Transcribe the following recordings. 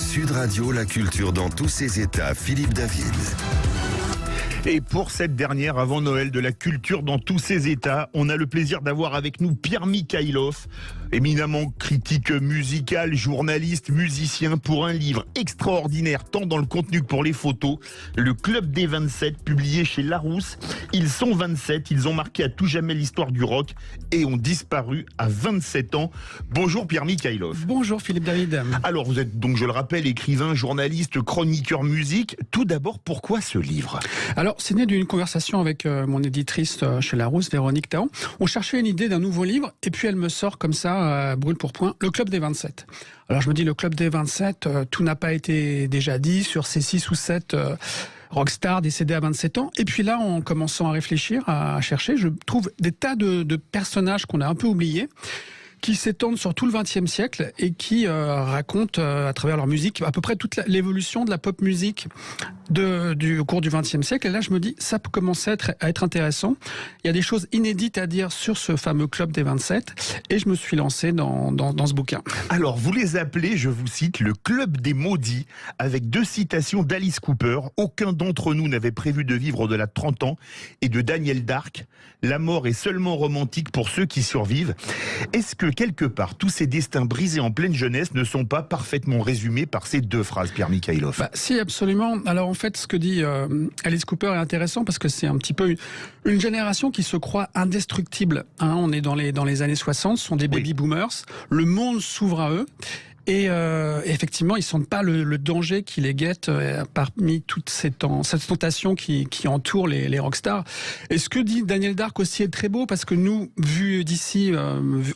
Sud Radio, la culture dans tous ses états, Philippe David. Et pour cette dernière avant Noël de la culture dans tous ses états, on a le plaisir d'avoir avec nous Pierre Mikhailov, éminemment critique musical, journaliste, musicien, pour un livre extraordinaire tant dans le contenu que pour les photos, Le Club des 27, publié chez Larousse. Ils sont 27, ils ont marqué à tout jamais l'histoire du rock et ont disparu à 27 ans. Bonjour Pierre Mikhailov. Bonjour Philippe David. Alors vous êtes donc, je le rappelle, écrivain, journaliste, chroniqueur musique. Tout d'abord, pourquoi ce livre ? Alors, c'est né d'une conversation avec mon éditrice chez Larousse, Véronique Taon. On cherchait une idée d'un nouveau livre, et puis elle me sort comme ça, brûle pour point, Le Club des 27. Alors je me dis, Le Club des 27, tout n'a pas été déjà dit sur ces 6 ou 7 rockstars décédés à 27 ans. Et puis là, en commençant à réfléchir, à chercher, je trouve des tas de personnages qu'on a un peu oubliés, qui s'étendent sur tout le XXe siècle et qui racontent à travers leur musique à peu près toute l'évolution de la pop musique au cours du XXe siècle. Et là, je me dis, ça peut commencer à être intéressant. Il y a des choses inédites à dire sur ce fameux Club des 27 et je me suis lancé dans ce bouquin. Alors, vous les appelez, je vous cite, le Club des maudits, avec 2 citations d'Alice Cooper. Aucun d'entre nous n'avait prévu de vivre au-delà de 30 ans, et de Daniel Dark. La mort est seulement romantique pour ceux qui survivent. Est-ce que quelque part, tous ces destins brisés en pleine jeunesse ne sont pas parfaitement résumés par ces 2 phrases, Pierre Mikhailov ? Si, absolument. Alors en fait, ce que dit Alice Cooper est intéressant parce que c'est un petit peu une génération qui se croit indestructible. On est dans les années 60, ce sont des baby-boomers. Le monde s'ouvre à eux. Et effectivement, ils sentent pas le danger qui les guette parmi toute cette tentation qui entoure les rockstars. Et ce que dit Daniel Dark aussi est très beau parce que nous, vu d'ici,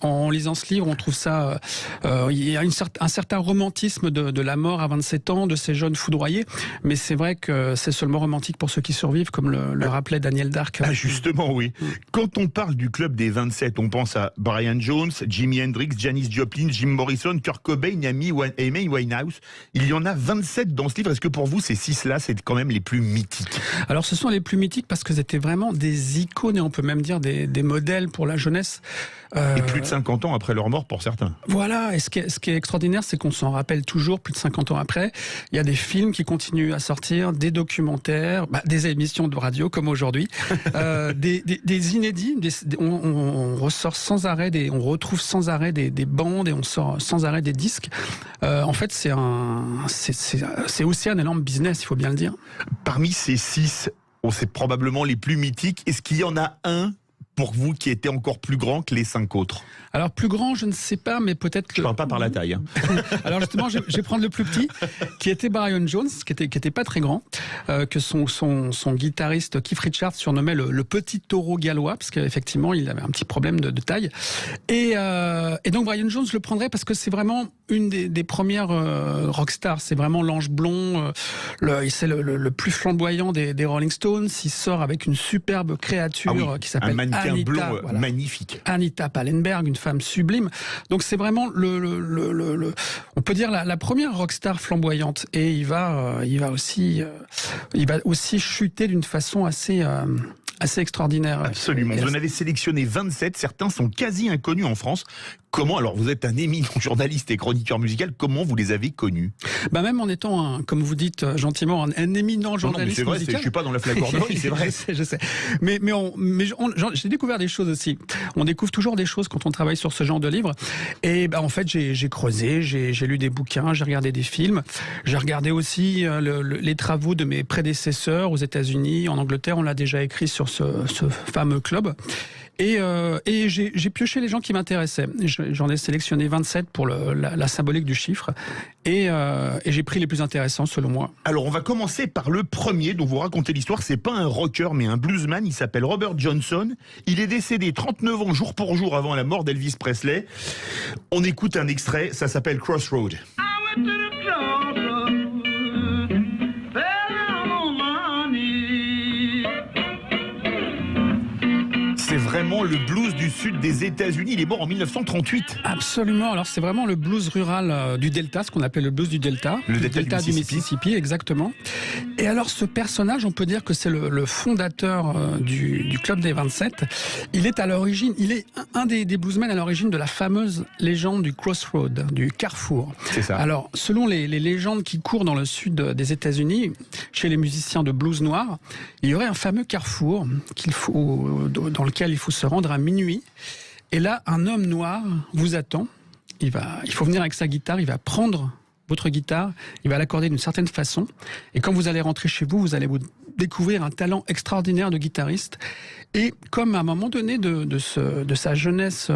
en lisant ce livre, on trouve ça, il y a un certain romantisme de la mort à 27 ans, de ces jeunes foudroyés. Mais c'est vrai que c'est seulement romantique pour ceux qui survivent, comme le rappelait Daniel Dark. Ah, justement, oui. Quand on parle du Club des 27, on pense à Brian Jones, Jimi Hendrix, Janis Joplin, Jim Morrison, Kurt Cobain, Amy Winehouse. Il y en a 27 dans ce livre. Est-ce que pour vous, ces 6-là, c'est quand même les plus mythiques ? Alors, ce sont les plus mythiques parce que c'était vraiment des icônes et on peut même dire des modèles pour la jeunesse. Et plus de 50 ans après leur mort pour certains. Voilà, et ce qui est extraordinaire, c'est qu'on s'en rappelle toujours plus de 50 ans après. Il y a des films qui continuent à sortir, des documentaires, des émissions de radio comme aujourd'hui, des inédits, on ressort sans arrêt, on retrouve sans arrêt des bandes et on sort sans arrêt des disques. En fait, c'est aussi un énorme business, il faut bien le dire. Parmi ces 6, c'est probablement les plus mythiques. Est-ce qu'il y en a un pour vous qui était encore plus grand que les 5 autres ? Alors plus grand, je ne sais pas, mais peut-être que... Je parle pas par la taille. Alors justement, je vais prendre le plus petit, qui était Brian Jones, qui était pas très grand, que son guitariste Keith Richards surnommait le petit taureau gallois, parce qu'effectivement, il avait un petit problème de taille. Et donc Brian Jones, je le prendrais parce que c'est vraiment une des premières rockstars. C'est vraiment l'ange blond, c'est le plus flamboyant des Rolling Stones. Il sort avec une superbe créature qui s'appelle Anita, blond magnifique. Anita Pallenberg, une femme sublime. Donc c'est vraiment on peut dire la première rockstar flamboyante. Et il va aussi chuter d'une façon assez extraordinaire. Absolument. Vous en avez sélectionné 27. Certains sont quasi inconnus en France. Comment, alors vous êtes un éminent journaliste et chroniqueur musical, comment vous les avez connus ? Même en étant, comme vous dites gentiment, un éminent journaliste musical. C'est vrai, je suis pas dans la flagornerie, c'est vrai. Je sais. Mais j'ai découvert des choses aussi. On découvre toujours des choses quand on travaille sur ce genre de livre. Et en fait, j'ai creusé, j'ai lu des bouquins, j'ai regardé des films. J'ai regardé aussi les travaux de mes prédécesseurs aux États-Unis, en Angleterre. On l'a déjà écrit sur ce fameux club. Et j'ai pioché les gens qui m'intéressaient. J'en ai sélectionné 27 pour la symbolique du chiffre. Et j'ai pris les plus intéressants selon moi. Alors on va commencer par le premier dont vous racontez l'histoire. C'est pas un rocker mais un bluesman. Il s'appelle Robert Johnson. Il est décédé 39 ans jour pour jour avant la mort d'Elvis Presley. On écoute un extrait. Ça s'appelle Crossroad. C'est vraiment le blues du sud des États-Unis. Il est mort en 1938. Absolument. Alors c'est vraiment le blues rural du Delta, ce qu'on appelle le blues du Delta. Le Delta du Mississippi, exactement. Et alors ce personnage, on peut dire que c'est le fondateur du Club des 27. Il est un des bluesmen à l'origine de la fameuse légende du Crossroad, du carrefour. C'est ça. Alors selon les légendes qui courent dans le sud des États-Unis, chez les musiciens de blues noirs, il y aurait un fameux carrefour dans lequel il faut se rendre à minuit. Et là, un homme noir vous attend. Il faut venir avec sa guitare, il va prendre votre guitare, il va l'accorder d'une certaine façon. Et quand vous allez rentrer chez vous, vous allez découvrir un talent extraordinaire de guitariste. Et comme à un moment donné de sa jeunesse,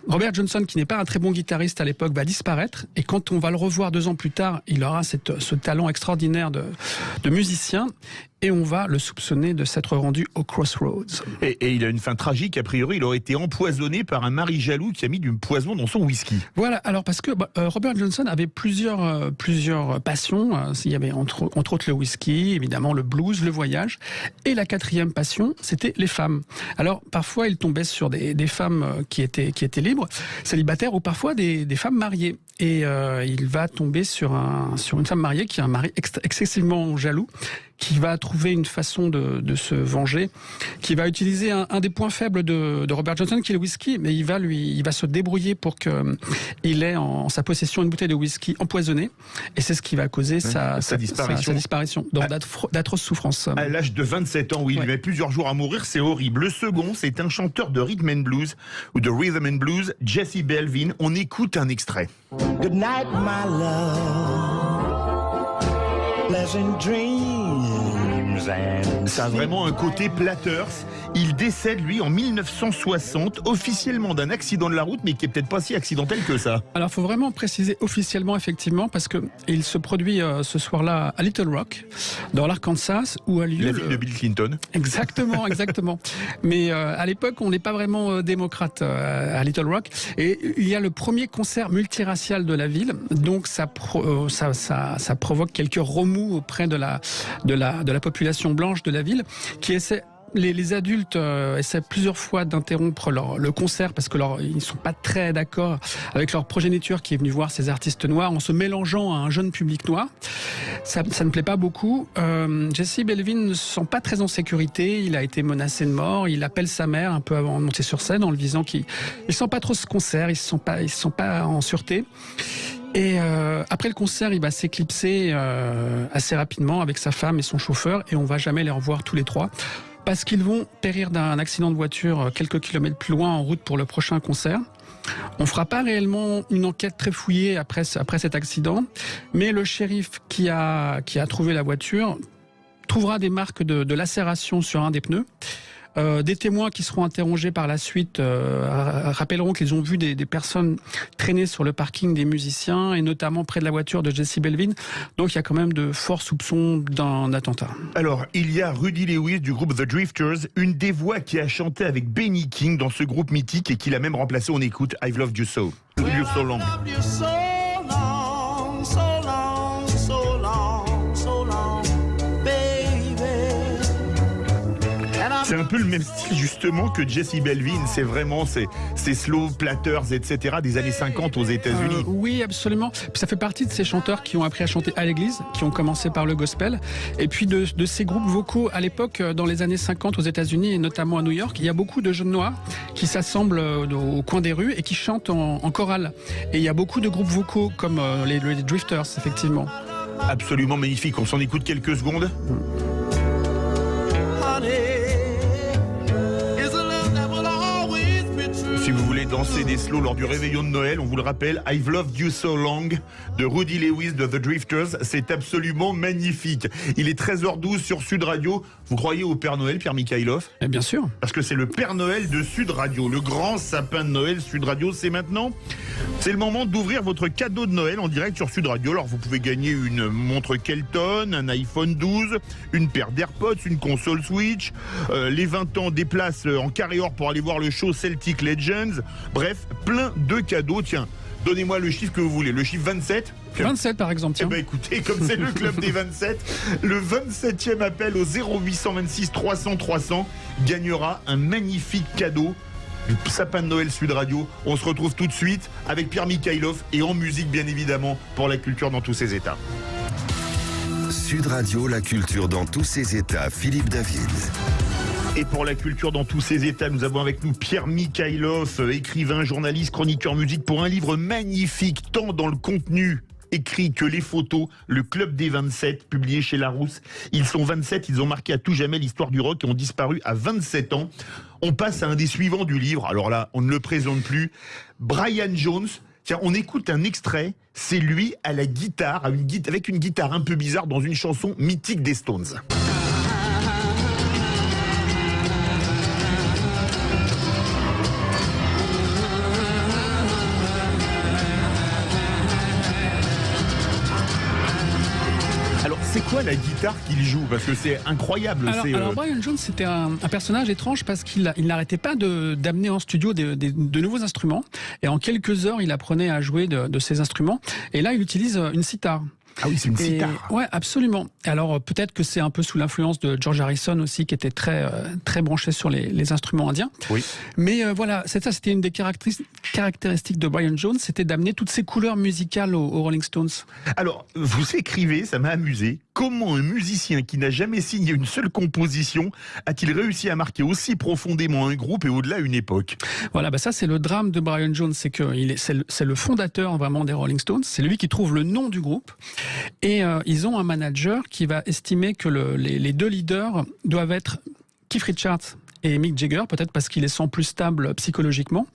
Robert Johnson, qui n'est pas un très bon guitariste à l'époque, va disparaître. Et quand on va le revoir 2 ans plus tard, il aura ce talent extraordinaire de musicien. Et on va le soupçonner de s'être rendu au Crossroads. Et il a une fin tragique. A priori, il aurait été empoisonné par un mari jaloux qui a mis du poison dans son whisky. Voilà. Alors parce que Robert Johnson avait plusieurs passions. Il y avait entre autres le whisky, évidemment le blues, le voyage. Et la 4e passion, c'était les femmes. Alors parfois, il tombait sur des femmes qui étaient libres, célibataires, ou parfois des femmes mariées. Et il va tomber sur une femme mariée qui a un mari excessivement jaloux, qui va trouver une façon de se venger, qui va utiliser un des points faibles de Robert Johnson, qui est le whisky, mais il va se débrouiller pour qu'il ait en sa possession une bouteille de whisky empoisonnée, et c'est ce qui va causer sa disparition, dans d'atroces souffrances. À l'âge de 27 ans, oui, il met plusieurs jours à mourir, c'est horrible. Le second, c'est un chanteur de rhythm and blues, ou de rhythm and blues, Jesse Belvin. On écoute un extrait. Good night, my love. Pleasant dreams and... Ça a vraiment un côté Platters. Il décède, lui, en 1960, officiellement d'un accident de la route, mais qui est peut-être pas si accidentel que ça. Alors, il faut vraiment préciser officiellement, effectivement, parce que il se produit ce soir-là à Little Rock, dans l'Arkansas, où a lieu... La ville de Bill Clinton. Exactement, exactement. Mais à l'époque, on n'est pas vraiment démocrate à Little Rock. Et il y a le premier concert multiracial de la ville, donc ça provoque quelques remous auprès de la population blanche de la ville, qui essaie... Les adultes essaient plusieurs fois d'interrompre le concert parce que ils ne sont pas très d'accord avec leur progéniture qui est venue voir ces artistes noirs en se mélangeant à un jeune public noir. Ça ne plaît pas beaucoup. Jesse Belvin ne se sent pas très en sécurité. Il a été menacé de mort. Il appelle sa mère un peu avant de monter sur scène en lui disant qu'il ne sent pas trop ce concert. Il ne se sent pas en sûreté. Et après le concert, il va s'éclipser assez rapidement avec sa femme et son chauffeur, et on va jamais les revoir tous les 3. Parce qu'ils vont périr d'un accident de voiture quelques kilomètres plus loin en route pour le prochain concert. On fera pas réellement une enquête très fouillée après cet accident, mais le shérif qui a trouvé la voiture trouvera des marques de lacération sur un des pneus. Des témoins qui seront interrogés par la suite rappelleront qu'ils ont vu des personnes traîner sur le parking des musiciens, et notamment près de la voiture de Jesse Belvin. Donc il y a quand même de forts soupçons d'un attentat. Alors, il y a Rudy Lewis du groupe The Drifters, une des voix qui a chanté avec Benny King dans ce groupe mythique et qui l'a même remplacé. On écoute I've Loved You So. You So Long. C'est un peu le même style justement que Jesse Belvin, c'est vraiment ces slow platters, etc. des années 50 aux États-Unis. Oui, absolument. Puis ça fait partie de ces chanteurs qui ont appris à chanter à l'église, qui ont commencé par le gospel, et puis de ces groupes vocaux à l'époque, dans les années 50 aux États-Unis et notamment à New York, il y a beaucoup de jeunes noirs qui s'assemblent au coin des rues et qui chantent en chorale. Et il y a beaucoup de groupes vocaux comme les Drifters, effectivement. Absolument magnifique. On s'en écoute quelques secondes. Si vous voulez danser des slows lors du réveillon de Noël, on vous le rappelle, I've Loved You So Long de Rudy Lewis de The Drifters, c'est absolument magnifique. Il est 13h12 sur Sud Radio. Vous croyez au Père Noël, Pierre Mikhaïlov ? Bien sûr. Parce que c'est le Père Noël de Sud Radio, le grand sapin de Noël Sud Radio, c'est maintenant. C'est le moment d'ouvrir votre cadeau de Noël en direct sur Sud Radio. Alors vous pouvez gagner une montre Kelton, un iPhone 12, une paire d'AirPods, une console Switch, les 20 ans des places en carré or pour aller voir le show Celtic Legends. Bref, plein de cadeaux. Tiens, donnez-moi le chiffre que vous voulez. Le chiffre 27 ? 27 par exemple, tiens. Eh ben écoutez, comme c'est le club des 27, le 27e appel au 0826 300 300 gagnera un magnifique cadeau du sapin de Noël Sud Radio. On se retrouve tout de suite avec Pierre Mikhailov et en musique bien évidemment pour la culture dans tous ses états. Sud Radio, la culture dans tous ses états. Philippe David. Et pour la culture dans tous ses états, nous avons avec nous Pierre Mikhailov, écrivain, journaliste, chroniqueur musique, pour un livre magnifique, tant dans le contenu écrit que les photos, le Club des 27, publié chez Larousse. Ils sont 27, ils ont marqué à tout jamais l'histoire du rock et ont disparu à 27 ans. On passe à un des suivants du livre, alors là, on ne le présente plus, Brian Jones. Tiens, on écoute un extrait, c'est lui à la guitare, avec une guitare un peu bizarre dans une chanson mythique des Stones. C'est quoi la guitare qu'il joue? Parce que c'est incroyable. Alors Brian Jones, c'était un personnage étrange parce qu'il n'arrêtait pas d'amener en studio de nouveaux instruments. Et en quelques heures, il apprenait à jouer de ces instruments. Et là, il utilise une sitar. Ah oui, c'est une sitar. Ouais, absolument. Alors peut-être que c'est un peu sous l'influence de George Harrison aussi, qui était très branché sur les instruments indiens. Oui. Mais voilà, c'était une des caractéristiques de Brian Jones, c'était d'amener toutes ces couleurs musicales aux Rolling Stones. Alors, vous écrivez, ça m'a amusé, comment un musicien qui n'a jamais signé une seule composition a-t-il réussi à marquer aussi profondément un groupe et au-delà une époque? Voilà, ça c'est le drame de Brian Jones, c'est le fondateur vraiment des Rolling Stones, c'est lui qui trouve le nom du groupe. Et ils ont un manager qui va estimer que les deux leaders doivent être Keith Richards et Mick Jagger, peut-être parce qu'il les sent plus stables psychologiquement.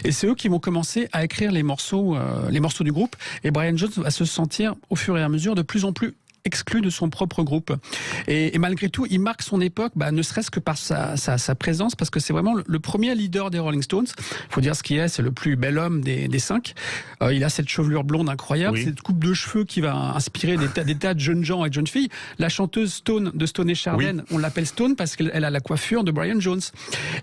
Et c'est eux qui vont commencer à écrire les morceaux du groupe. Et Brian Jones va se sentir au fur et à mesure de plus en plus exclu de son propre groupe. Et malgré tout, il marque son époque, ne serait-ce que par sa présence, parce que c'est vraiment le premier leader des Rolling Stones. Il faut dire ce qu'il est, c'est le plus bel homme des cinq. Il a cette chevelure blonde incroyable, oui. Cette coupe de cheveux qui va inspirer des tas de jeunes gens et de jeunes filles. La chanteuse Stone de Stone et Chardin, oui. On l'appelle Stone parce qu'elle a la coiffure de Brian Jones.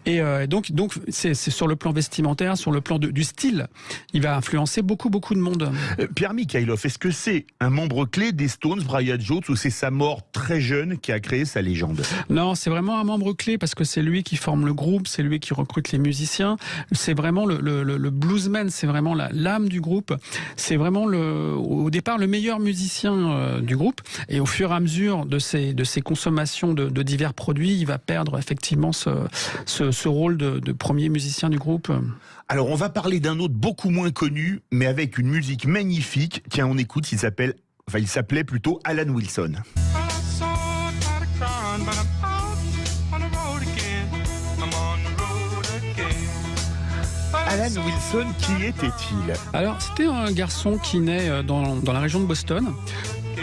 Et donc c'est sur le plan vestimentaire, sur le plan du style, il va influencer beaucoup de monde. Pierre Mikhailov, est-ce que c'est un membre clé des Stones, Brian Jones, ou c'est sa mort très jeune qui a créé sa légende? Non, c'est vraiment un membre clé parce que c'est lui qui forme le groupe, c'est lui qui recrute les musiciens, c'est vraiment le bluesman, c'est vraiment l'âme du groupe, c'est vraiment au départ le meilleur musicien du groupe, et au fur et à mesure de ses consommations de divers produits, il va perdre effectivement ce rôle de premier musicien du groupe. Alors on va parler d'un autre beaucoup moins connu, mais avec une musique magnifique. Tiens, on écoute, il s'appelait plutôt Alan Wilson. Alan Wilson, qui était-il? Alors, c'était un garçon qui naît dans la région de Boston.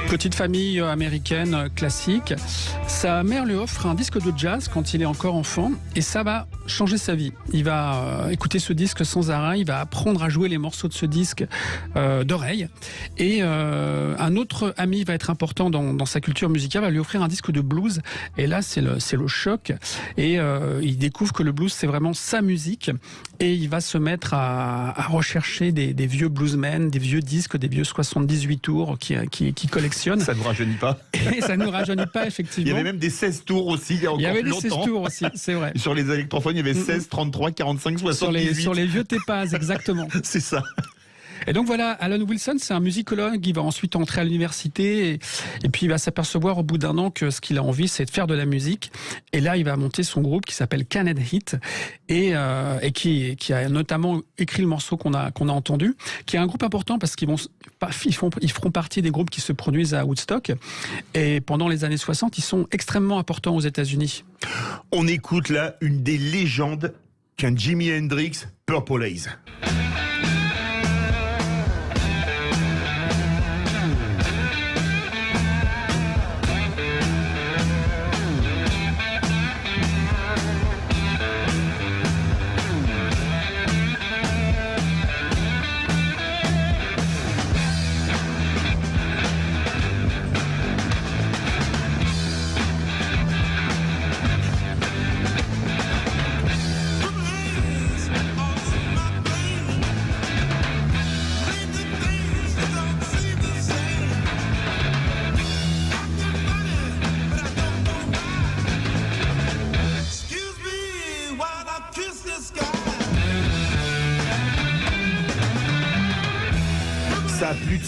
Petite famille américaine classique. Sa mère lui offre un disque de jazz quand il est encore enfant et ça va changer sa vie. Il va écouter ce disque sans arrêt, il va apprendre à jouer les morceaux de ce disque d'oreille. Et un autre ami va être important dans sa culture musicale, va lui offrir un disque de blues. Et là, c'est le choc. Et il découvre que le blues, c'est vraiment sa musique. Et il va se mettre à rechercher des vieux bluesmen, des vieux disques, des vieux 78 tours qui collectionnent. Ça ne nous rajeunit pas. Et ça ne nous rajeunit pas, effectivement. Il y avait même des 16 tours aussi, il y a encore plus longtemps. Il y avait des 16 tours aussi, c'est vrai. Sur les électrophones, il y avait 16, 33, 45, 78. Sur les vieux Tépaz, exactement. C'est ça. Et donc voilà, Alan Wilson, c'est un musicologue, il va ensuite entrer à l'université et puis il va s'apercevoir au bout d'un an que ce qu'il a envie, c'est de faire de la musique. Et là, il va monter son groupe qui s'appelle Canned Heat et qui a notamment écrit le morceau qu'on a entendu, qui est un groupe important parce qu'ils feront partie des groupes qui se produisent à Woodstock. Et pendant les années 60, ils sont extrêmement importants aux États-Unis. On écoute là une des légendes qu'un Jimi Hendrix, Purple Haze.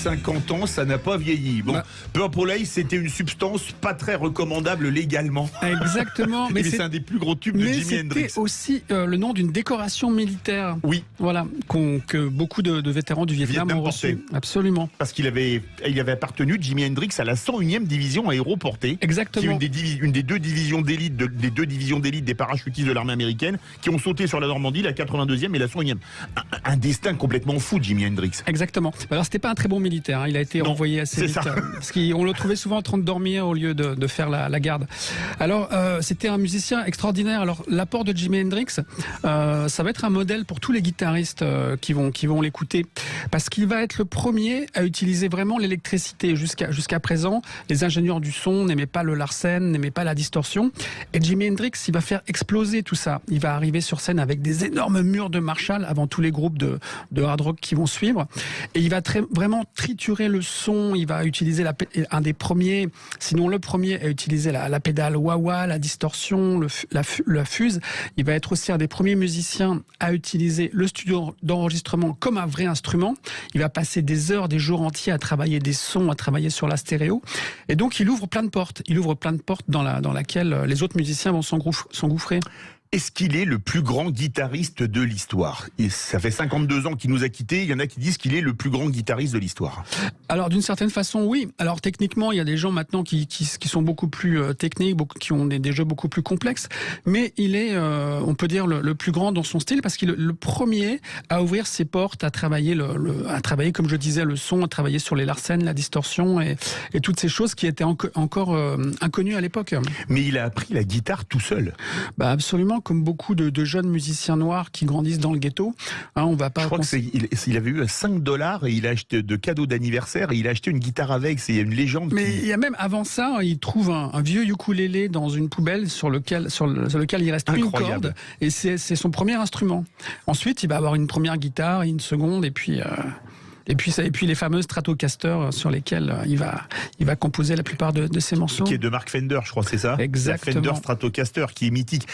50 ans, ça n'a pas vieilli. Bon, Purple Haze, c'était une substance pas très recommandable légalement. Exactement. Mais c'est un des plus gros tubes de Jimi Hendrix. C'était aussi le nom d'une décoration militaire. Oui. Voilà, que beaucoup de vétérans du Vietnam ont reçu. Absolument. Parce qu'il avait appartenu, Jimi Hendrix, à la 101e division aéroportée. Exactement. Qui est une des deux divisions d'élite des parachutistes de l'armée américaine qui ont sauté sur la Normandie, la 82e et la 101e. Un destin complètement fou, Jimi Hendrix. Exactement. Alors c'était pas un très bon militaire, hein. Il a été renvoyé assez vite. Parce qu'on le trouvait souvent en train de dormir au lieu de faire la garde. Alors c'était un musicien extraordinaire. Alors l'apport de Jimi Hendrix, ça va être un modèle pour tous les guitaristes qui vont l'écouter, parce qu'il va être le premier à utiliser vraiment l'électricité. Jusqu'à présent, les ingénieurs du son n'aimaient pas le Larsen, n'aimaient pas la distorsion, et Jimi Hendrix, il va faire exploser tout ça. Il va arriver sur scène avec des énormes murs de Marshall avant tous les groupes de hard rock qui vont suivre, et il va vraiment triturer le son. Il va utiliser un des premiers, sinon le premier à utiliser la pédale wah-wah, la distorsion, la fuse. Il va être aussi un des premiers musiciens à utiliser le studio d'enregistrement comme un vrai instrument. Il va passer des heures, des jours entiers à travailler des sons, à travailler sur la stéréo. Et donc il ouvre plein de portes. Il ouvre plein de portes dans laquelle les autres musiciens vont s'engouffrer. Est-ce qu'il est le plus grand guitariste de l'histoire? Et ça fait 52 ans qu'il nous a quittés. Il y en a qui disent qu'il est le plus grand guitariste de l'histoire. Alors d'une certaine façon, oui. Alors techniquement, il y a des gens maintenant qui sont beaucoup plus techniques, qui ont des jeux beaucoup plus complexes. Mais il est, on peut dire, le plus grand dans son style, parce qu'il est le premier à ouvrir ses portes, à travailler à travailler, comme je disais, le son, à travailler sur les Larsen, la distorsion et toutes ces choses qui étaient encore inconnues à l'époque. Mais il a appris la guitare tout seul. Bah absolument. Comme beaucoup de jeunes musiciens noirs qui grandissent dans le ghetto, hein, on va pas. Je crois qu'il avait eu $5 et il a acheté de cadeaux d'anniversaire et il a acheté une guitare avec. C'est une légende. Mais il y a même avant ça, il trouve un vieux ukulélé dans une poubelle sur lequel il reste une corde, et c'est son premier instrument. Ensuite, il va avoir une première guitare, une seconde, et puis les fameux Stratocaster sur lesquels il va composer la plupart de ses morceaux. Qui est de Mark Fender, je crois, c'est ça? Exactement. La Fender Stratocaster, qui est mythique.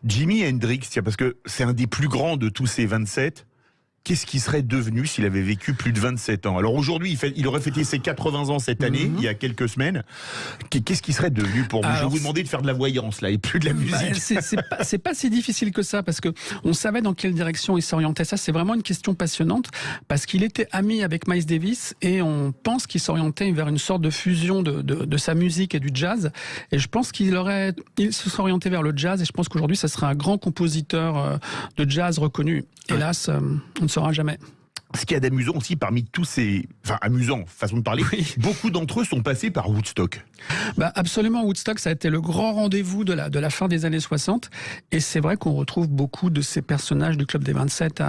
Jimi Hendrix, parce que c'est un des plus grands de tous ces 27. Qu'est-ce qu'il serait devenu s'il avait vécu plus de 27 ans? Alors aujourd'hui, il aurait fêté ses 80 ans cette année, il y a quelques semaines. Qu'est-ce qu'il serait devenu pour vous? Je vais vous demander de faire de la voyance, là, et plus de la musique. C'est pas si difficile que ça, parce que on savait dans quelle direction il s'orientait. Ça, c'est vraiment une question passionnante, parce qu'il était ami avec Miles Davis, et on pense qu'il s'orientait vers une sorte de fusion de sa musique et du jazz. Et je pense il se serait orienté vers le jazz, et je pense qu'aujourd'hui, ça serait un grand compositeur de jazz reconnu. Hélas, on ne saura jamais. Ce qu'il y a d'amusant aussi parmi tous ces... Enfin, amusant, façon de parler, oui. Beaucoup d'entre eux sont passés par Woodstock. Bah, absolument, Woodstock, ça a été le grand rendez-vous de la fin des années 60. Et c'est vrai qu'on retrouve beaucoup de ces personnages du Club des 27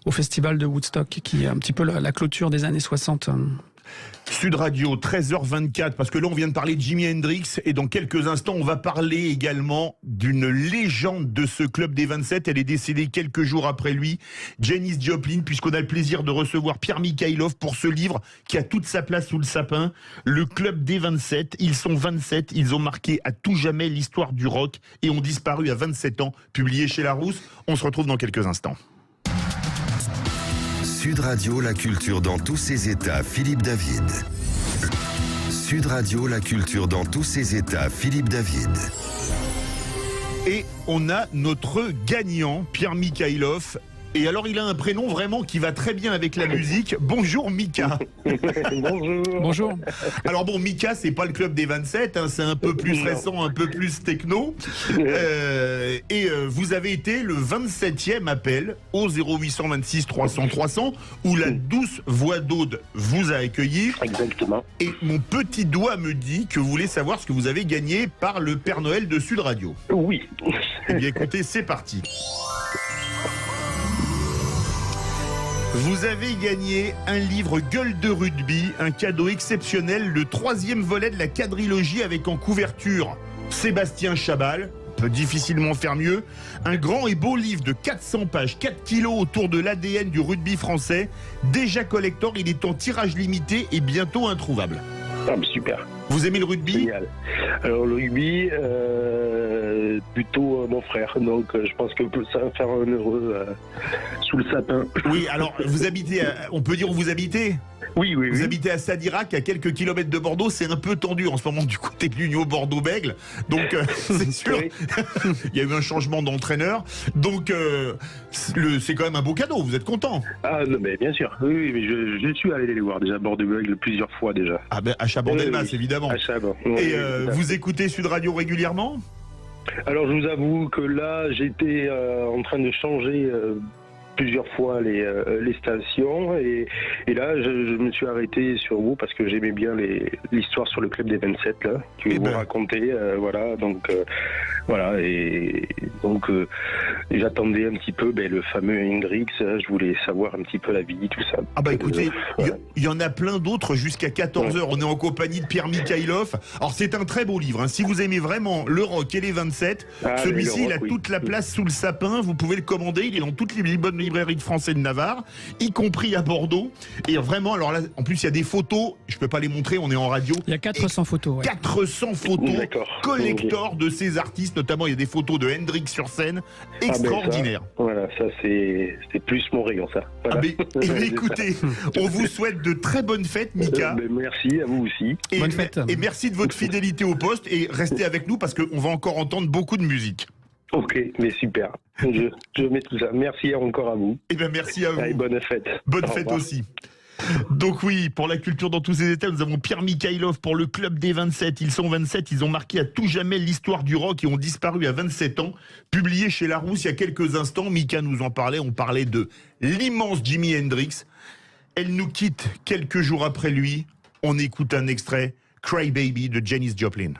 au festival de Woodstock, qui est un petit peu la clôture des années 60. Sud Radio, 13h24, parce que là on vient de parler de Jimi Hendrix, et dans quelques instants on va parler également d'une légende de ce Club des 27. Elle est décédée quelques jours après lui, Janis Joplin, puisqu'on a le plaisir de recevoir Pierre Mikhaïlov pour ce livre qui a toute sa place sous le sapin, le Club des 27. Ils sont 27, ils ont marqué à tout jamais l'histoire du rock et ont disparu à 27 ans, publié chez Larousse. On se retrouve dans quelques instants. Sud Radio, la culture dans tous ses états, Philippe David. Sud Radio, la culture dans tous ses états, Philippe David. Et on a notre gagnant, Pierre Mikhaïlov. Et alors, il a un prénom vraiment qui va très bien avec la musique. Bonjour, Mika. Bonjour. Bonjour. Alors bon, Mika, c'est pas le Club des 27, hein, c'est un peu plus récent, un peu plus techno. Vous avez été le 27e appel au 0826 300 300, où la douce voix d'Aude vous a accueilli. Exactement. Et mon petit doigt me dit que vous voulez savoir ce que vous avez gagné par le Père Noël de Sud Radio. Oui. Eh bien, écoutez, c'est parti. Vous avez gagné un livre Gueule de rugby, un cadeau exceptionnel, le 3e volet de la quadrilogie avec en couverture Sébastien Chabal, peut difficilement faire mieux, un grand et beau livre de 400 pages, 4 kilos autour de l'ADN du rugby français, déjà collector, il est en tirage limité et bientôt introuvable. Ah, super. Vous aimez le rugby? Génial. Alors le rugby, plutôt mon frère, donc je pense que ça va faire un heureux sous le sapin. Oui, alors vous habitez, on peut dire où vous habitez? Oui, oui, Vous oui. habitez à Sadirac, à quelques kilomètres de Bordeaux. C'est un peu tendu en ce moment du côté de l'Union Bordeaux-Bègles. Donc, c'est sûr, Oui. il y a eu un changement d'entraîneur. Donc, c'est quand même un beau cadeau. Vous êtes content? Ah non, mais bien sûr. Oui, oui, mais je suis allé les voir déjà à Bordeaux-Bègles plusieurs fois déjà. Ah ben, à Chabandelmas, Oui. évidemment. À Chaban. Et Oui, vous écoutez Sud Radio régulièrement? Alors je vous avoue que là j'étais en train de changer plusieurs fois les stations et là je me suis arrêté sur vous parce que j'aimais bien l'histoire sur le club des 27 là que vous racontez, voilà, donc voilà, et donc j'attendais un petit peu le fameux Hendrix, je voulais savoir un petit peu la vie, tout ça. Ah bah écoutez, Voilà. il y en a plein d'autres jusqu'à 14h. On est en compagnie de Pierre Mikhailov. Alors c'est un très beau livre, hein. Si vous aimez vraiment le rock et les 27, celui-ci il a toute la place sous le sapin. Vous pouvez le commander, il est dans toutes les bonnes librairies de France et de Navarre, y compris à Bordeaux. Et vraiment, alors là, en plus il y a des photos, je peux pas les montrer, on est en radio. Il y a 400 photos. Ouais. 400 photos collector de ces artistes, notamment il y a des photos de Hendrix sur scène, extraordinaire. Voilà, ça c'est plus mon rayon, ça. Voilà. Ah mais écoutez, on vous souhaite de très bonnes fêtes, Mika. Merci à vous aussi. Et, Bonne fête. et merci de votre fidélité au poste et restez avec nous parce qu'on va encore entendre beaucoup de musique. Ok, mais super. Je mets tout ça. Merci encore à vous. Et bien merci à vous. Allez, bonne fête. Bonne Au fête revoir. aussi. Donc oui, pour la culture dans tous ses états, nous avons Pierre Mikhailov pour le club des 27. Ils sont 27, ils ont marqué à tout jamais l'histoire du rock et ont disparu à 27 ans. Publié chez Larousse il y a quelques instants, Mika nous en parlait, on parlait de l'immense Jimi Hendrix. Elle nous quitte quelques jours après lui. On écoute un extrait, Cry Baby de Janis Joplin.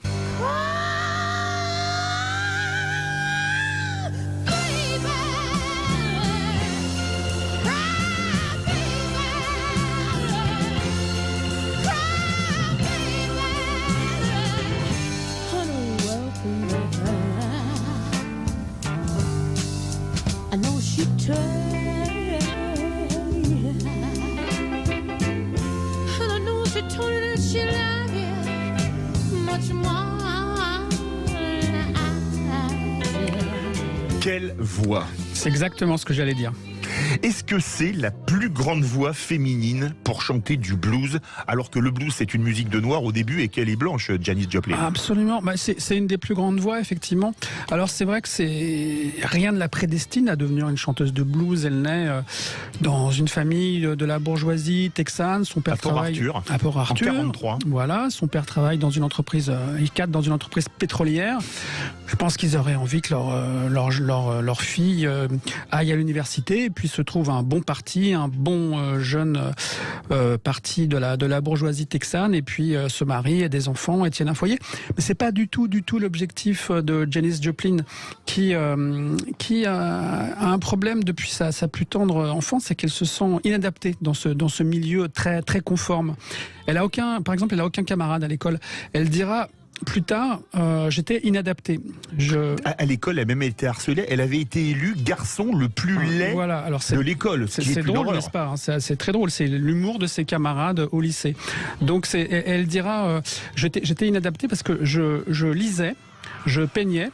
I know she tried, and I know she told you that she loved you much more than I did. Quelle voix! C'est exactement ce que j'allais dire. Est-ce que c'est la plus grande voix féminine pour chanter du blues, alors que le blues c'est une musique de noir au début et qu'elle est blanche, Janis Joplin? Absolument, c'est une des plus grandes voix, effectivement. Alors c'est vrai que rien ne la prédestine à devenir une chanteuse de blues. Elle naît dans une famille de la bourgeoisie texane. Son père travaille à Port Arthur. En 43. Voilà, son père travaille dans une entreprise, il cadre dans une entreprise pétrolière. Je pense qu'ils auraient envie que leur fille aille à l'université et puis se trouve un bon parti, un bon jeune parti de la bourgeoisie texane, et puis se marie, ait des enfants et tienne un foyer. Mais c'est pas du tout l'objectif de Janis Joplin, qui a un problème depuis sa plus tendre enfance, c'est qu'elle se sent inadaptée dans ce milieu très très conforme. Par exemple, elle a aucun camarade à l'école. Elle dira plus tard, j'étais inadaptée. À l'école, elle a même été harcelée. Elle avait été élue garçon le plus laid de l'école. C'est drôle, n'est-ce pas? C'est très drôle. C'est l'humour de ses camarades au lycée. Donc, elle dira, j'étais inadaptée parce que je lisais, je peignais.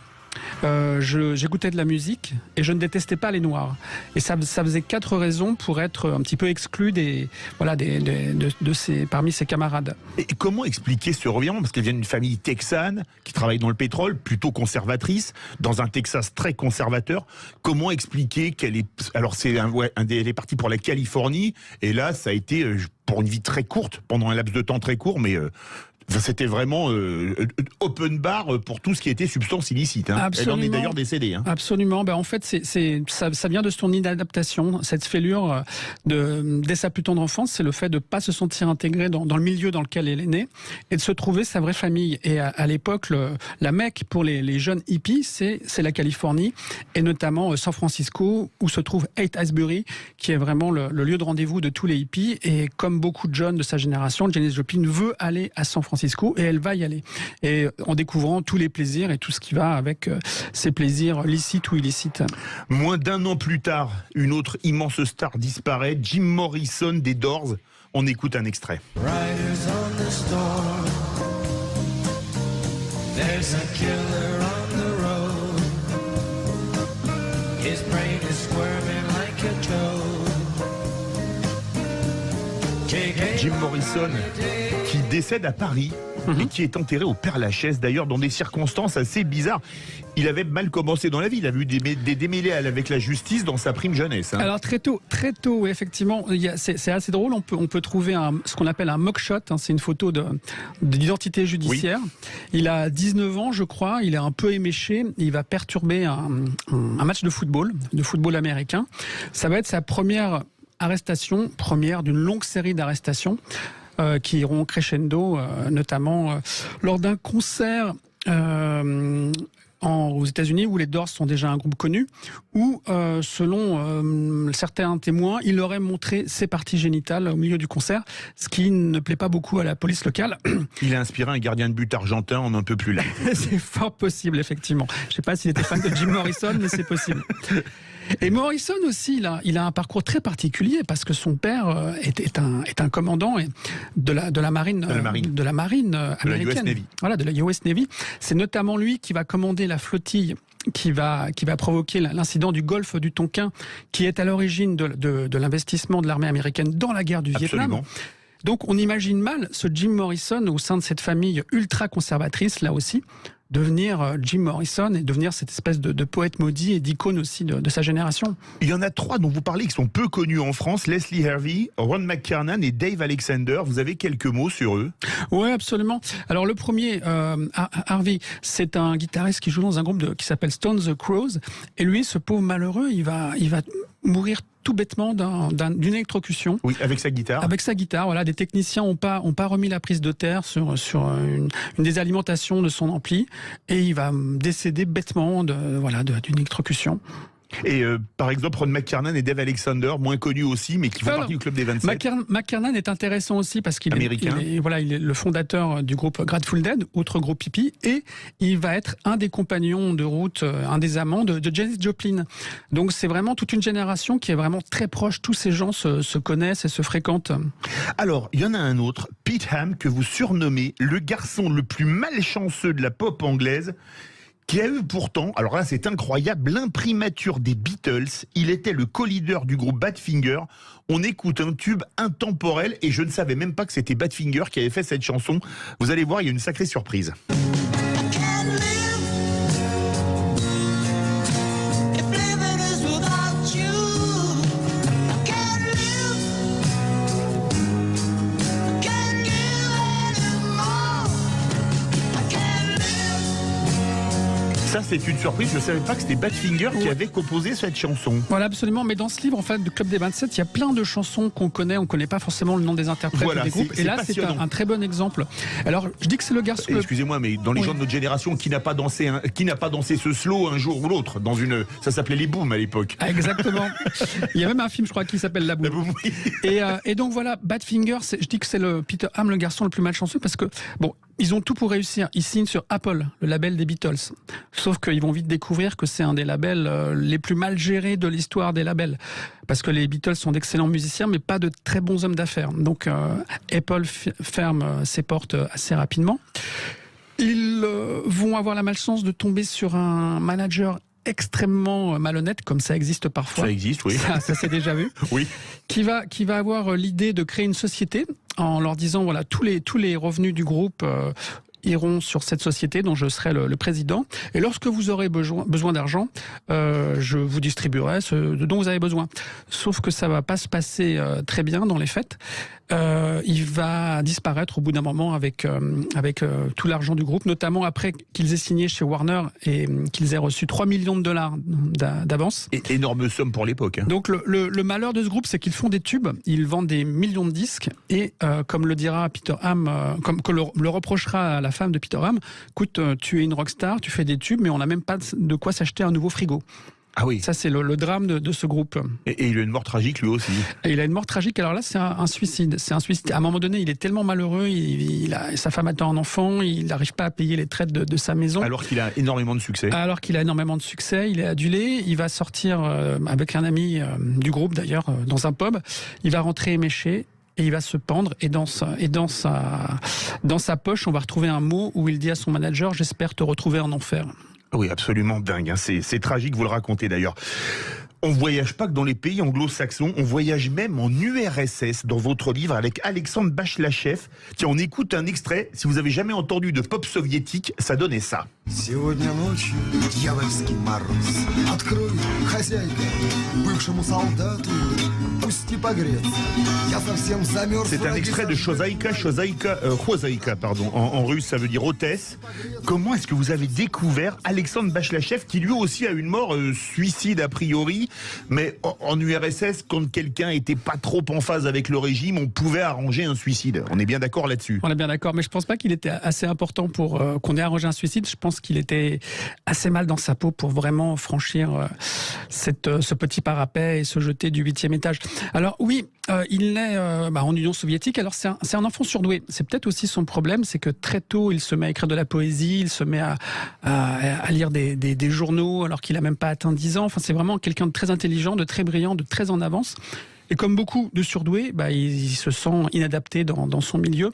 J'écoutais de la musique et je ne détestais pas les noirs. Et ça faisait 4 raisons pour être un petit peu exclu parmi ses camarades. Et comment expliquer ce revirement? Parce qu'elle vient d'une famille texane qui travaille dans le pétrole, plutôt conservatrice, dans un Texas très conservateur. Comment expliquer qu'elle est... Alors elle est partie pour la Californie et là ça a été pour une vie très courte, pendant un laps de temps très court, mais... C'était vraiment open bar pour tout ce qui était substance illicite. Hein. Elle en est d'ailleurs décédée. Hein. Absolument. En fait, ça vient de son inadaptation, cette fêlure dès sa plus tendre enfance. C'est le fait de ne pas se sentir intégrée dans le milieu dans lequel elle est née et de se trouver sa vraie famille. Et à l'époque, la Mecque pour les jeunes hippies, c'est la Californie et notamment San Francisco, où se trouve Haight-Ashbury, qui est vraiment le lieu de rendez-vous de tous les hippies. Et comme beaucoup de jeunes de sa génération, Janis Joplin veut aller à San Francisco et elle va y aller. Et en découvrant tous les plaisirs et tout ce qui va avec ces plaisirs licites ou illicites. Moins d'1 an plus tard, une autre immense star disparaît, Jim Morrison des Doors. On écoute un extrait. Riders on the storm. There's a killer on the road. His brain is squirming like a toad. Jim Morrison, qui décède à Paris et qui est enterré au Père-Lachaise, d'ailleurs, dans des circonstances assez bizarres. Il avait mal commencé dans la vie, il avait eu des démêlés avec la justice dans sa prime jeunesse. Hein. Alors très tôt, oui, effectivement, c'est assez drôle. On peut trouver ce qu'on appelle un mugshot. Hein, c'est une photo d'identité judiciaire. Oui. Il a 19 ans, je crois. Il est un peu éméché. Il va perturber un match de football américain. Ça va être sa première arrestation, d'une longue série d'arrestations qui iront crescendo, notamment lors d'un concert. Aux États-Unis, où les Doors sont déjà un groupe connu, où, selon certains témoins, il aurait montré ses parties génitales au milieu du concert, ce qui ne plaît pas beaucoup à la police locale. Il a inspiré un gardien de but argentin, on n'en peut plus là. C'est fort possible, effectivement. Je ne sais pas s'il était fan de Jim Morrison, mais c'est possible. Et Morrison aussi, il a un parcours très particulier parce que son père est un commandant de la marine américaine. De la US Navy. Voilà, de la US Navy. C'est notamment lui qui va commander la flottille qui va provoquer l'incident du golfe du Tonkin, qui est à l'origine de l'investissement de l'armée américaine dans la guerre du Vietnam. Donc on imagine mal ce Jim Morrison au sein de cette famille ultra conservatrice, là aussi, devenir Jim Morrison et devenir cette espèce de poète maudit et d'icône aussi de sa génération. Il y en a 3 dont vous parlez qui sont peu connus en France, Leslie Harvey, Ron McKernan et Dave Alexander. Vous avez quelques mots sur eux? Oui, absolument. Alors le premier, Harvey, c'est un guitariste qui joue dans un groupe qui s'appelle Stone the Crows, et lui, ce pauvre malheureux, il va mourir tout bêtement d'une électrocution. Oui, avec sa guitare. Avec sa guitare, voilà. Des techniciens ont pas remis la prise de terre sur une désalimentation de son ampli, et il va décéder bêtement d'une électrocution. Et par exemple, Ron McKernan et Dave Alexander, moins connus aussi, mais qui font partie du club des 27. McKernan est intéressant aussi parce qu'il est le fondateur du groupe Grateful Dead, autre groupe hippie, et il va être un des compagnons de route, un des amants de Janis Joplin. Donc c'est vraiment toute une génération qui est vraiment très proche. Tous ces gens se connaissent et se fréquentent. Alors, il y en a un autre, Pete Ham, que vous surnommez le garçon le plus malchanceux de la pop anglaise, qui a eu pourtant, alors là c'est incroyable, l'imprimature des Beatles. Il était le co-leader du groupe Badfinger. On écoute un tube intemporel et je ne savais même pas que c'était Badfinger qui avait fait cette chanson. Vous allez voir, il y a une sacrée surprise. Ça, c'est une surprise. Je ne savais pas que c'était Badfinger qui avait composé cette chanson. Voilà, absolument. Mais dans ce livre, en fait, du Club des 27, il y a plein de chansons qu'on connaît. On ne connaît pas forcément le nom des interprètes ou des groupes. Et là, c'est un très bon exemple. Alors, je dis que c'est le garçon. Excusez-moi, mais dans les gens de notre génération, qui n'a pas dansé ce slow un jour ou l'autre ça s'appelait les Booms à l'époque. Ah, exactement. Il y a même un film, je crois, qui s'appelle La Boom. Oui. Et donc voilà, Badfinger, je dis que c'est Peter Ham, le garçon le plus malchanceux, parce que ils ont tout pour réussir. Ils signent sur Apple, le label des Beatles. Sauf qu'ils vont vite découvrir que c'est un des labels les plus mal gérés de l'histoire des labels. Parce que les Beatles sont d'excellents musiciens, mais pas de très bons hommes d'affaires. Donc Apple ferme ses portes assez rapidement. Ils vont avoir la malchance de tomber sur un manager extrêmement malhonnête, comme ça existe parfois. Ça existe, oui. Ça s'est déjà vu. Oui. Qui va avoir l'idée de créer une société en leur disant, voilà, tous les revenus du groupe iront sur cette société dont je serai le président. Et lorsque vous aurez besoin d'argent, je vous distribuerai ce dont vous avez besoin. Sauf que ça va pas se passer très bien dans les faits. Il va disparaître au bout d'un moment avec tout l'argent du groupe, notamment après qu'ils aient signé chez Warner et qu'ils aient reçu 3 millions de dollars d'avance. Et énorme somme pour l'époque. Hein. Donc le malheur de ce groupe, c'est qu'ils font des tubes, ils vendent des millions de disques et comme le dira Peter Ham, comme que le reprochera à la femme de Peter Ham, écoute, tu es une rockstar, tu fais des tubes, mais on n'a même pas de quoi s'acheter un nouveau frigo. Ah oui. Ça, c'est le drame de ce groupe. Et il a une mort tragique, lui aussi. Et il a une mort tragique. Alors là, c'est un suicide. C'est un suicide. À un moment donné, il est tellement malheureux. Sa femme attend un enfant. Il n'arrive pas à payer les traites de sa maison. Alors qu'il a énormément de succès. Il est adulé. Il va sortir avec un ami du groupe, d'ailleurs, dans un pub. Il va rentrer éméché. Et il va se pendre, et dans sa poche, on va retrouver un mot où il dit à son manager « J'espère te retrouver en enfer ». Oui, absolument dingue. Hein. C'est tragique, vous le racontez d'ailleurs. On voyage pas que dans les pays anglo-saxons, on voyage même en URSS dans votre livre avec Alexandre Bachlachev. Tiens, on écoute un extrait. Si vous avez jamais entendu de pop soviétique, ça donnait ça. Сегодня ночью дьявольский мороз. Открой, хозяйка, бывшему солдату, пусти погреться. Я совсем замерз. C'est un extrait de Chozaïka, pardon. En russe, ça veut dire hôtesse. Comment est-ce que vous avez découvert Alexandre Bachlachev, qui lui aussi a une mort suicide a priori, mais en URSS, quand quelqu'un était pas trop en phase avec le régime, on pouvait arranger un suicide. On est bien d'accord là-dessus. On est bien d'accord, mais je pense pas qu'il était assez important pour qu'on ait arrangé un suicide. Je pense qu'il était assez mal dans sa peau pour vraiment franchir ce petit parapet et se jeter du 8e étage. Alors oui, il naît en Union soviétique. Alors c'est un enfant surdoué. C'est peut-être aussi son problème, c'est que très tôt, il se met à écrire de la poésie, il se met à lire des journaux alors qu'il a même pas atteint 10 ans. Enfin, c'est vraiment quelqu'un de très intelligent, de très brillant, de très en avance. Et comme beaucoup de surdoués, il se sent inadapté dans son milieu.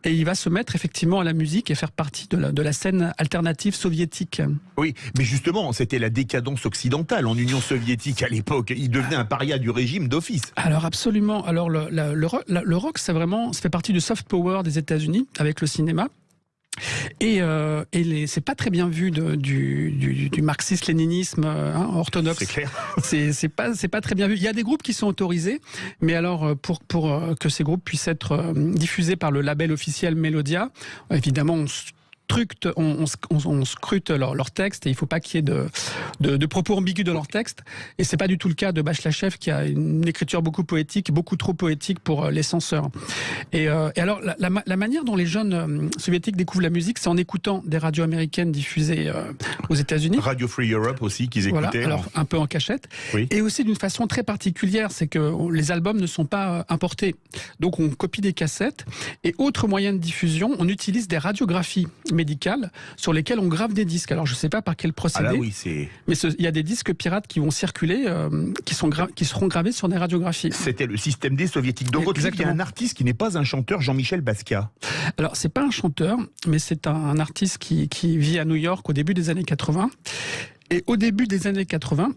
Et il va se mettre effectivement à la musique et faire partie de la scène alternative soviétique. Oui, mais justement, c'était la décadence occidentale en Union soviétique à l'époque. Il devenait un paria du régime d'office. Alors absolument. Alors le rock, ça fait partie du soft power des États-Unis avec le cinéma. Et c'est pas très bien vu du marxisme-léninisme orthodoxe. C'est clair. C'est pas très bien vu. Il y a des groupes qui sont autorisés, mais alors pour que ces groupes puissent être diffusés par le label officiel Melodia, évidemment on scrute leur texte et il faut pas qu'il y ait de propos ambigus dans leur texte. Et c'est pas du tout le cas de Bachlachev qui a une écriture beaucoup poétique, beaucoup trop poétique pour les censeurs. Et alors la manière dont les jeunes soviétiques découvrent la musique, c'est en écoutant des radios américaines diffusées aux États-Unis. Radio Free Europe aussi qu'ils écoutaient. Voilà, alors un peu en cachette. Oui. Et aussi d'une façon très particulière, c'est que les albums ne sont pas importés. Donc on copie des cassettes. Et autre moyen de diffusion, on utilise des radiographies médicales sur lesquelles on grave des disques. Alors je ne sais pas par quel procédé, mais il y a des disques pirates qui vont circuler, qui seront gravés sur des radiographies. C'était le système D soviétique. Dans votre livre, il y a un artiste qui n'est pas un chanteur, Jean-Michel Basquiat. Alors c'est pas un chanteur, mais c'est un artiste qui vit à New York au début des années 80. Et au début des années 80,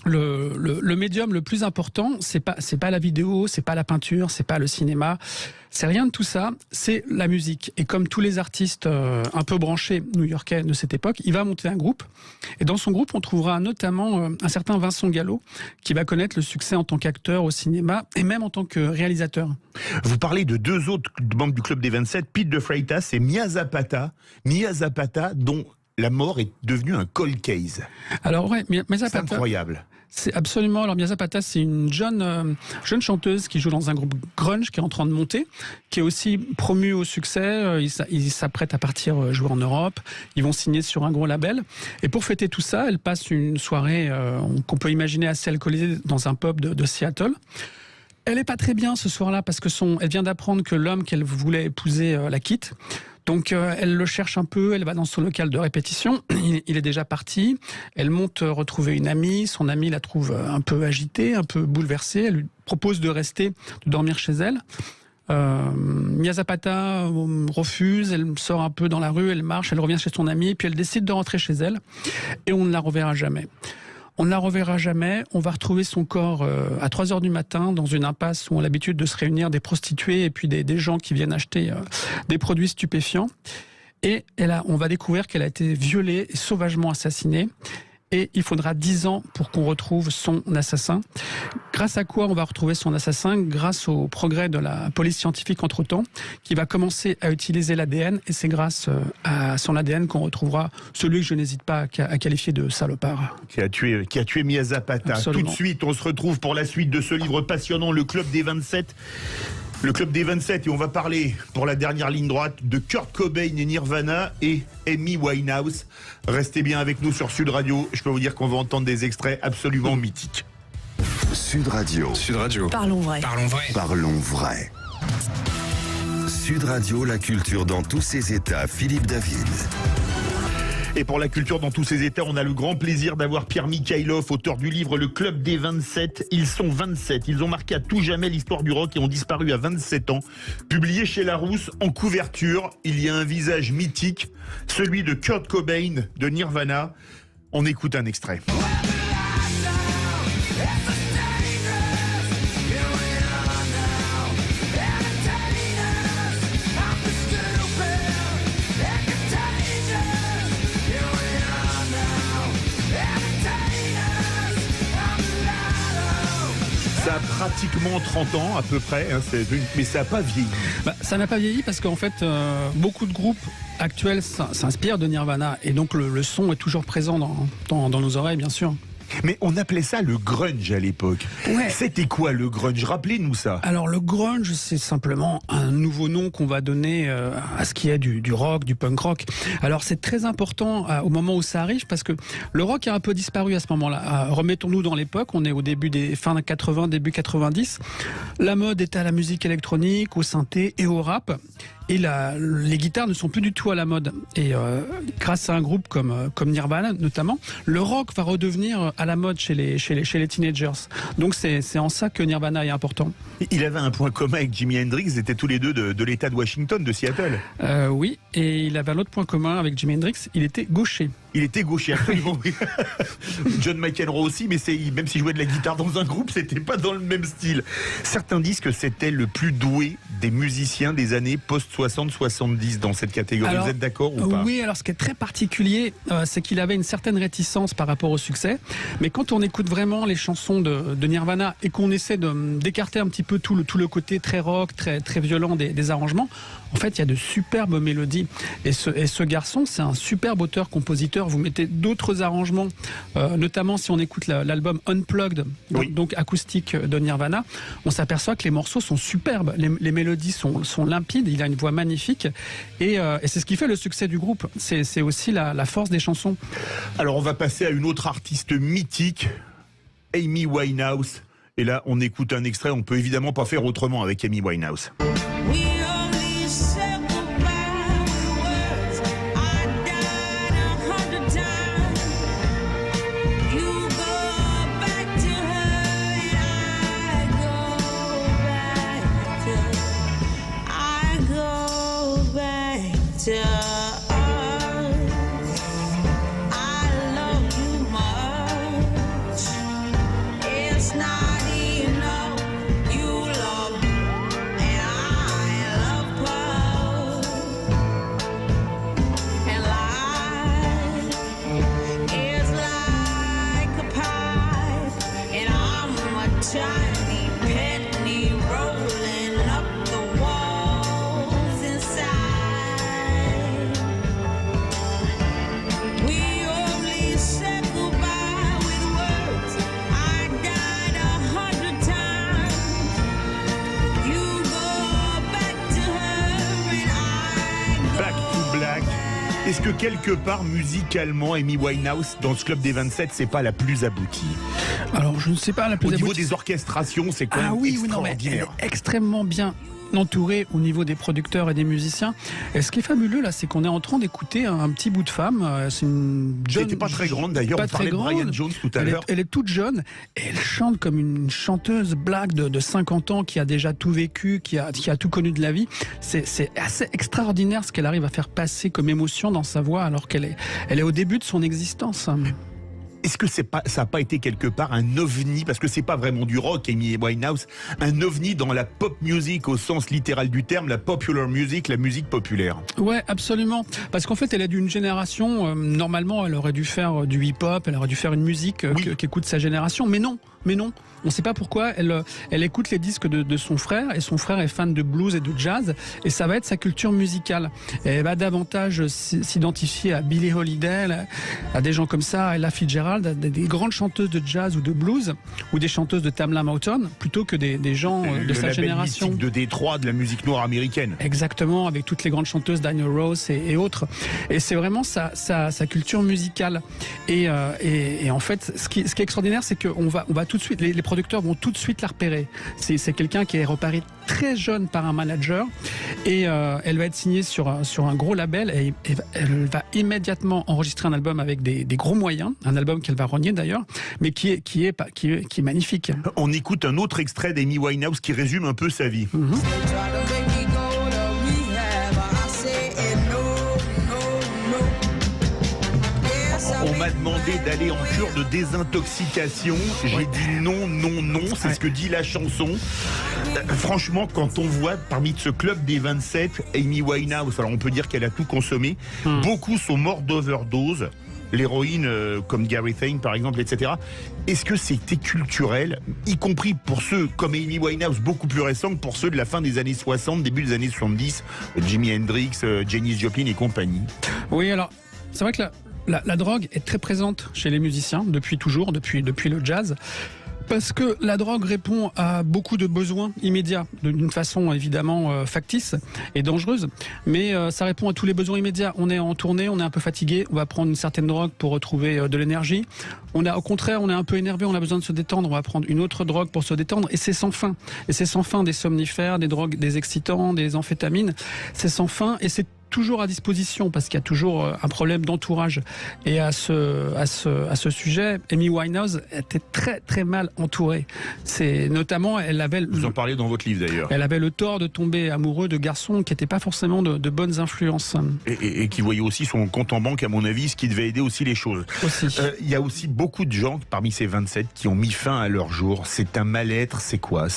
le médium le plus important, c'est pas la vidéo, c'est pas la peinture, c'est pas le cinéma, c'est rien de tout ça, c'est la musique. Et comme tous les artistes un peu branchés new-yorkais de cette époque, il va monter un groupe. Et dans son groupe, on trouvera notamment un certain Vincent Gallo, qui va connaître le succès en tant qu'acteur au cinéma et même en tant que réalisateur. Vous parlez de deux autres membres du Club des 27, Pete de Freitas et Mia Zapata, dont la mort est devenue un cold case. Alors ouais, Mia Zapata, c'est incroyable. C'est absolument. Alors Mia Zapata, c'est une jeune chanteuse qui joue dans un groupe grunge qui est en train de monter, qui est aussi promue au succès. Ils s'apprêtent à partir jouer en Europe. Ils vont signer sur un gros label. Et pour fêter tout ça, elle passe une soirée qu'on peut imaginer assez alcoolisée dans un pub de Seattle. Elle est pas très bien ce soir-là parce que elle vient d'apprendre que l'homme qu'elle voulait épouser la quitte. Donc elle le cherche un peu, elle va dans son local de répétition, il est déjà parti, elle monte retrouver une amie, son amie la trouve un peu agitée, un peu bouleversée, elle lui propose de rester, de dormir chez elle. Mia Zapata refuse, elle sort un peu dans la rue, elle marche, elle revient chez son amie, puis elle décide de rentrer chez elle, et on ne la reverra jamais. On ne la reverra jamais, on va retrouver son corps à 3h du matin dans une impasse où on a l'habitude de se réunir des prostituées et puis des gens qui viennent acheter des produits stupéfiants. Et on va découvrir qu'elle a été violée et sauvagement assassinée. Et il faudra 10 ans pour qu'on retrouve son assassin. Grâce à quoi on va retrouver son assassin? Grâce au progrès de la police scientifique entre-temps, qui va commencer à utiliser l'ADN. Et c'est grâce à son ADN qu'on retrouvera celui que je n'hésite pas à qualifier de salopard. Qui a tué Mia Zapata. Absolument. Tout de suite, on se retrouve pour la suite de ce livre passionnant, Le Club des 27. Le Club des 27, et on va parler pour la dernière ligne droite de Kurt Cobain et Nirvana et Amy Winehouse. Restez bien avec nous sur Sud Radio. Je peux vous dire qu'on va entendre des extraits absolument mythiques. Sud Radio. Sud Radio. Parlons vrai. Parlons vrai. Parlons vrai. Sud Radio, la culture dans tous ses états. Philippe David. Et pour la culture dans tous ses états, on a le grand plaisir d'avoir Pierre Mikhailov, auteur du livre Le Club des 27. Ils sont 27. Ils ont marqué à tout jamais l'histoire du rock et ont disparu à 27 ans. Publié chez Larousse, en couverture, il y a un visage mythique, celui de Kurt Cobain de Nirvana. On écoute un extrait. pratiquement 30 ans à peu près, hein, mais ça n'a pas vieilli. Ça n'a pas vieilli parce qu'en fait, beaucoup de groupes actuels s'inspirent de Nirvana et donc le son est toujours présent dans nos oreilles, bien sûr. Mais on appelait ça le grunge à l'époque. Ouais. C'était quoi le grunge? Rappelez-nous ça. Alors le grunge, c'est simplement un nouveau nom qu'on va donner à ce qui est du rock, du punk rock. Alors c'est très important au moment où ça arrive parce que le rock a un peu disparu à ce moment-là. Remettons-nous dans l'époque, on est au début des fins 80, début 90. La mode était à la musique électronique, au synthé et au rap. Et les guitares ne sont plus du tout à la mode. Et grâce à un groupe comme Nirvana notamment, le rock va redevenir à la mode chez les teenagers. Donc c'est en ça que Nirvana est important. Il avait un point commun avec Jimi Hendrix, ils étaient tous les deux de l'État de Washington, de Seattle. Oui, et il avait un autre point commun avec Jimi Hendrix, il était gaucher. Il était gaucher, absolument. John McEnroe aussi, mais même s'il jouait de la guitare dans un groupe, c'était pas dans le même style. Certains disent que c'était le plus doué des musiciens des années post-60-70 dans cette catégorie. Alors, vous êtes d'accord ou pas? Oui, alors ce qui est très particulier, c'est qu'il avait une certaine réticence par rapport au succès. Mais quand on écoute vraiment les chansons de Nirvana et qu'on essaie d'écarter un petit peu tout le côté très rock, très, très violent des arrangements, en fait, il y a de superbes mélodies. Et ce garçon, c'est un superbe auteur-compositeur. Vous mettez d'autres arrangements, notamment si on écoute l'album Unplugged, donc acoustique de Nirvana, on s'aperçoit que les morceaux sont superbes. Les mélodies sont limpides, il a une voix magnifique. Et c'est ce qui fait le succès du groupe. C'est aussi la force des chansons. Alors, on va passer à une autre artiste mythique, Amy Winehouse. Et là, on écoute un extrait. On peut évidemment pas faire autrement avec Amy Winehouse. Est-ce que quelque part, musicalement, Amy Winehouse, dans ce club des 27, c'est pas la plus aboutie? Alors, je ne sais pas la plus aboutie. Au niveau des orchestrations, c'est quand même extraordinaire. Elle est extrêmement bien entouré au niveau des producteurs et des musiciens. Et ce qui est fabuleux là, c'est qu'on est en train d'écouter un petit bout de femme. C'est une jeune. Elle n'était pas très grande d'ailleurs. On parlait de Brian Jones tout à l'heure. Elle est toute jeune et elle chante comme une chanteuse black de 50 ans qui a déjà tout vécu, qui a tout connu de la vie. C'est assez extraordinaire ce qu'elle arrive à faire passer comme émotion dans sa voix alors qu'elle est au début de son existence. Est-ce que ça n'a pas été quelque part un ovni, parce que c'est pas vraiment du rock, Amy Winehouse, un ovni dans la pop music au sens littéral du terme, la popular music, la musique populaire? Ouais, absolument. Parce qu'en fait, elle est d'une génération, normalement, elle aurait dû faire du hip-hop, elle aurait dû faire une musique qu'écoute sa génération, mais non. On ne sait pas pourquoi. Elle écoute les disques de son frère, et son frère est fan de blues et de jazz, et ça va être sa culture musicale. Et elle va davantage s'identifier à Billie Holiday, à des gens comme ça, à Ella Fitzgerald, à des grandes chanteuses de jazz ou de blues, ou des chanteuses de Tamla Motown, plutôt que des gens de sa génération. Le label mythique de Détroit, de la musique noire américaine. Exactement, avec toutes les grandes chanteuses, Diana Ross et autres. Et c'est vraiment sa culture musicale. Et en fait, ce qui est extraordinaire, c'est qu'on va tout de suite, les producteurs vont tout de suite la repérer. C'est quelqu'un qui est repéré très jeune par un manager et elle va être signée sur un gros label et elle va immédiatement enregistrer un album avec des gros moyens, un album qu'elle va renier d'ailleurs, mais qui est magnifique. On écoute un autre extrait d'Amy Winehouse qui résume un peu sa vie. On m'a demandé d'aller en cure de désintoxication. J'ai dit non, c'est ce que dit la chanson. Franchement, quand on voit parmi ce club des 27, Amy Winehouse, alors on peut dire qu'elle a tout consommé, beaucoup sont morts d'overdose. l'héroïne, comme Gary Thane par exemple, etc. Est-ce que c'était culturel, y compris pour ceux comme Amy Winehouse, beaucoup plus récents que pour ceux de la fin des années 60, début des années 70, Jimi Hendrix, Janis Joplin et compagnie? Oui, alors, c'est vrai que la drogue est très présente chez les musiciens, depuis toujours, depuis le jazz. Parce que la drogue répond à beaucoup de besoins immédiats, d'une façon évidemment factice et dangereuse, mais ça répond à tous les besoins immédiats. On est en tournée, on est un peu fatigué, on va prendre une certaine drogue pour retrouver de l'énergie. Au contraire, on est un peu énervé, on a besoin de se détendre, on va prendre une autre drogue pour se détendre, et c'est sans fin. Et c'est sans fin, des somnifères, des drogues, des excitants, des amphétamines, c'est sans fin, et c'est toujours à disposition parce qu'il y a toujours un problème d'entourage. Et à ce sujet, Amy Winehouse était très très mal entourée. C'est notamment, vous en parlez dans votre livre d'ailleurs. Elle avait le tort de tomber amoureux de garçons qui n'étaient pas forcément de bonnes influences. Et qui voyait aussi son compte en banque, à mon avis, ce qui devait aider aussi les choses. Il y a aussi beaucoup de gens parmi ces 27 qui ont mis fin à leur jour. C'est un mal-être, c'est quoi?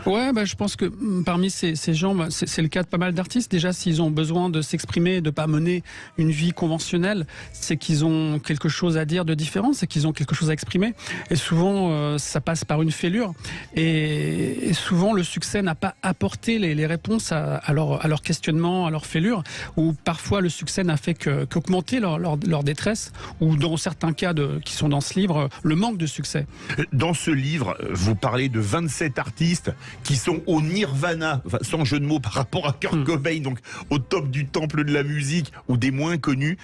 Ouais, je pense que parmi ces gens, c'est le cas de pas mal d'artistes. Déjà, s'ils ont besoin de s'exprimer, de pas mener une vie conventionnelle, c'est qu'ils ont quelque chose à dire de différent, c'est qu'ils ont quelque chose à exprimer. Et souvent, ça passe par une fêlure. Et souvent, le succès n'a pas apporté les réponses à leur questionnement, à leur fêlure. Ou parfois, le succès n'a fait qu'augmenter leur détresse. Ou dans certains cas qui sont dans ce livre, le manque de succès. Dans ce livre, vous parlez de 27 artistes qui sont au nirvana, sans jeu de mots par rapport à Kurt Cobain, donc au top du temple de la musique ou des moins connus.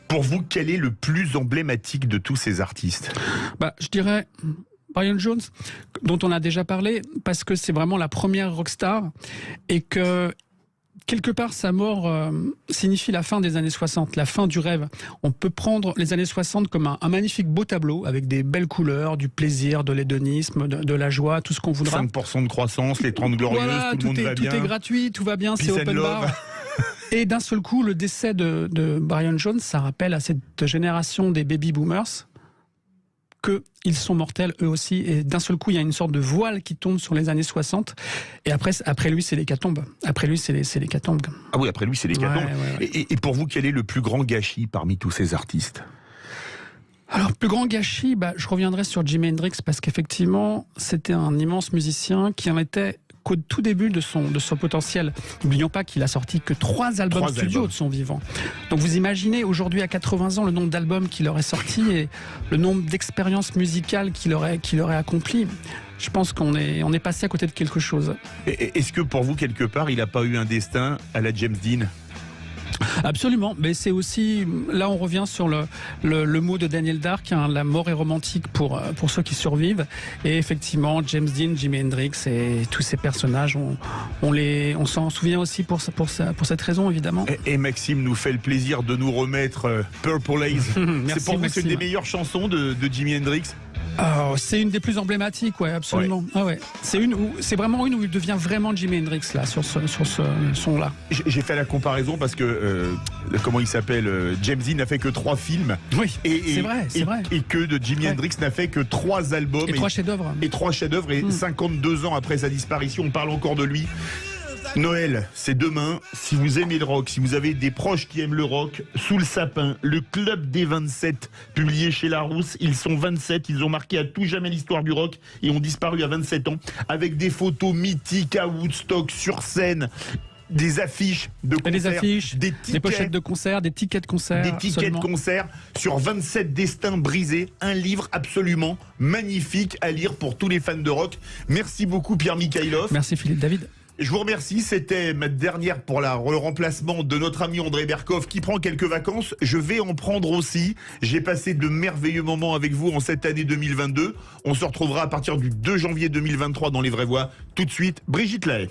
Pour vous, quel est le plus emblématique de tous ces artistes? Je dirais Brian Jones, dont on a déjà parlé, parce que c'est vraiment la première rockstar et que quelque part, sa mort signifie la fin des années 60, la fin du rêve. On peut prendre les années 60 comme un magnifique beau tableau avec des belles couleurs, du plaisir, de l'hédonisme, de la joie, tout ce qu'on voudra. 5% de croissance, les 30 glorieuses, voilà, tout le monde va bien. Tout est gratuit, tout va bien, c'est open love. bar. Et d'un seul coup, le décès de Brian Jones, ça rappelle à cette génération des baby boomers qu'ils sont mortels eux aussi. Et d'un seul coup, il y a une sorte de voile qui tombe sur les années 60. Et après lui, c'est l'hécatombe. Après lui, c'est l'hécatombe. Ah oui, après lui, c'est l'hécatombe. Ouais. Et pour vous, quel est le plus grand gâchis parmi tous ces artistes? Alors, plus grand gâchis, je reviendrai sur Jimi Hendrix parce qu'effectivement, c'était un immense musicien qui en était qu'au tout début de son potentiel. N'oublions pas qu'il a sorti que 3 albums studio de son vivant. Donc vous imaginez aujourd'hui à 80 ans le nombre d'albums qu'il aurait sortis et le nombre d'expériences musicales qu'il aurait accomplies. Je pense qu'on est passé à côté de quelque chose. Est-ce que pour vous, quelque part, il n'a pas eu un destin à la James Dean? Absolument, mais c'est aussi, là on revient sur le mot de Daniel Dark, la mort est romantique pour ceux qui survivent, et effectivement James Dean, Jimi Hendrix et tous ces personnages, on s'en souvient aussi pour cette raison évidemment. Et Maxime nous fait le plaisir de nous remettre Purple Haze. Merci, c'est pour vous, Maxime. c'est une des meilleures chansons de Jimi Hendrix? C'est une des plus emblématiques, ouais, absolument. Ouais. C'est vraiment une où il devient vraiment Jimi Hendrix là, sur ce son-là. J'ai fait la comparaison parce que comment il s'appelle, James Dean n'a fait que 3 films. Oui, c'est vrai. Et que de Jimi Hendrix n'a fait que 3 albums. Et 3 chefs-d'œuvre. Et 3 chefs-d'œuvre. Et 52 ans après sa disparition, on parle encore de lui. Noël, c'est demain. Si vous aimez le rock, si vous avez des proches qui aiment le rock, Sous le sapin, le club des 27, publié chez Larousse. Ils sont 27, ils ont marqué à tout jamais l'histoire du rock et ont disparu à 27 ans, avec des photos mythiques à Woodstock, sur scène, des affiches de concert, des tickets, des pochettes de concert, des tickets de concert. Des tickets de concert sur 27 destins brisés. Un livre absolument magnifique à lire pour tous les fans de rock. Merci beaucoup Pierre Mikhailov. Merci Philippe David. Je vous remercie, c'était ma dernière pour le remplacement de notre ami André Berkoff qui prend quelques vacances. Je vais en prendre aussi. J'ai passé de merveilleux moments avec vous en cette année 2022. On se retrouvera à partir du 2 janvier 2023 dans Les Vraies Voix. Tout de suite, Brigitte Lahaie.